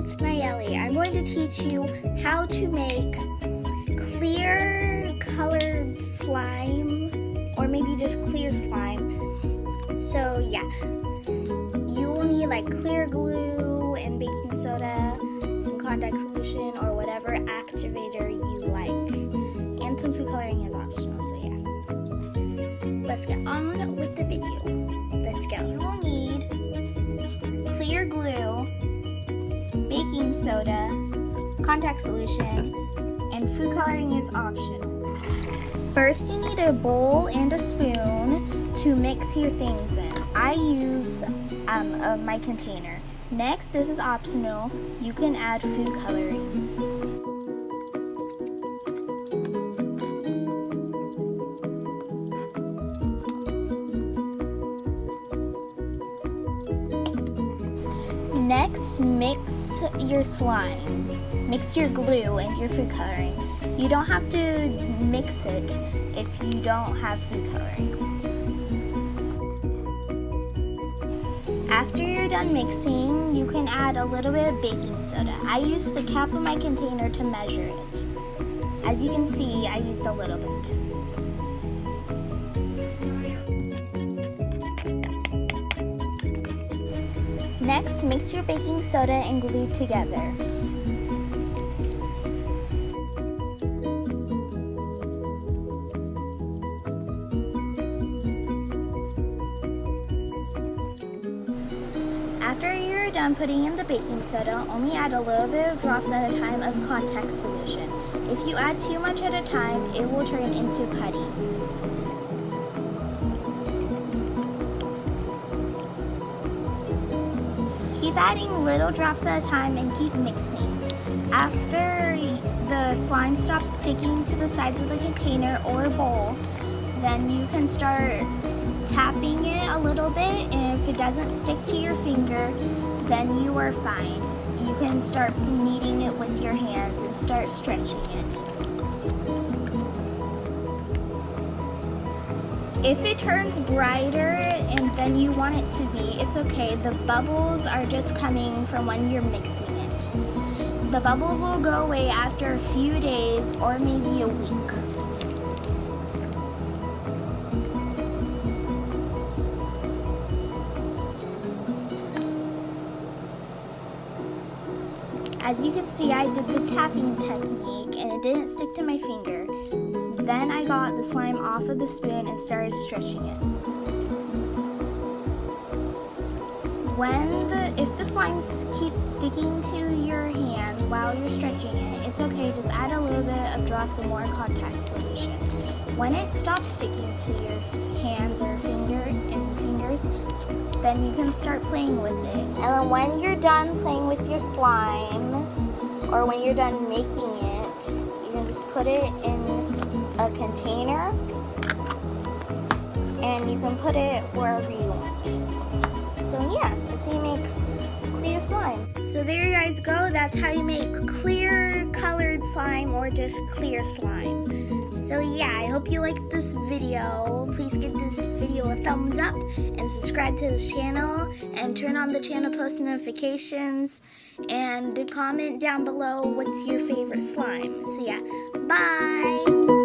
it's Nyelie. I'm going to teach you how to make clear colored slime, or maybe just clear slime. So yeah, you will need like clear glue and baking soda and contact solution or whatever activator you like. And some food coloring is optional, so yeah. Let's get on with the video. Let's go. You will need clear glue, baking soda, contact solution, and food coloring is optional. First, you need a bowl and a spoon to mix your things in. I use my container. Next, this is optional. You can add food coloring. Next, mix your slime. Mix your glue and your food coloring. You don't have to mix it if you don't have food coloring. After you're done mixing, you can add a little bit of baking soda. I used the cap of my container to measure it. As you can see, I used a little bit. Next, mix your baking soda and glue together. After you're done putting in the baking soda, only add a little bit of drops at a time of contact solution. If you add too much at a time, it will turn into putty. Keep adding little drops at a time and keep mixing. After the slime stops sticking to the sides of the container or bowl, then you can start tapping it a little bit, and if it doesn't stick to your finger, then you are fine. You can start kneading it with your hands and start stretching it. If it turns brighter and then you want it to be, it's okay. The bubbles are just coming from when you're mixing it. The bubbles will go away after a few days or maybe a week. As you can see, I did the tapping technique and it didn't stick to my finger. Then I got the slime off of the spoon and started stretching it. If the slime keeps sticking to your hands while you're stretching it, it's okay, just add a little bit of drops of more contact solution. When it stops sticking to your hands or fingers, then you can start playing with it. And then when you're done playing with your slime, or when you're done making it, you can just put it in a container, and you can put it wherever you want. So yeah, that's how you make clear slime. So there you guys go, that's how you make clear colored slime or just clear slime. So yeah, I hope you liked this video. Please give this video a thumbs up and subscribe to this channel and turn on the channel post notifications and comment down below what's your favorite slime. So yeah, bye!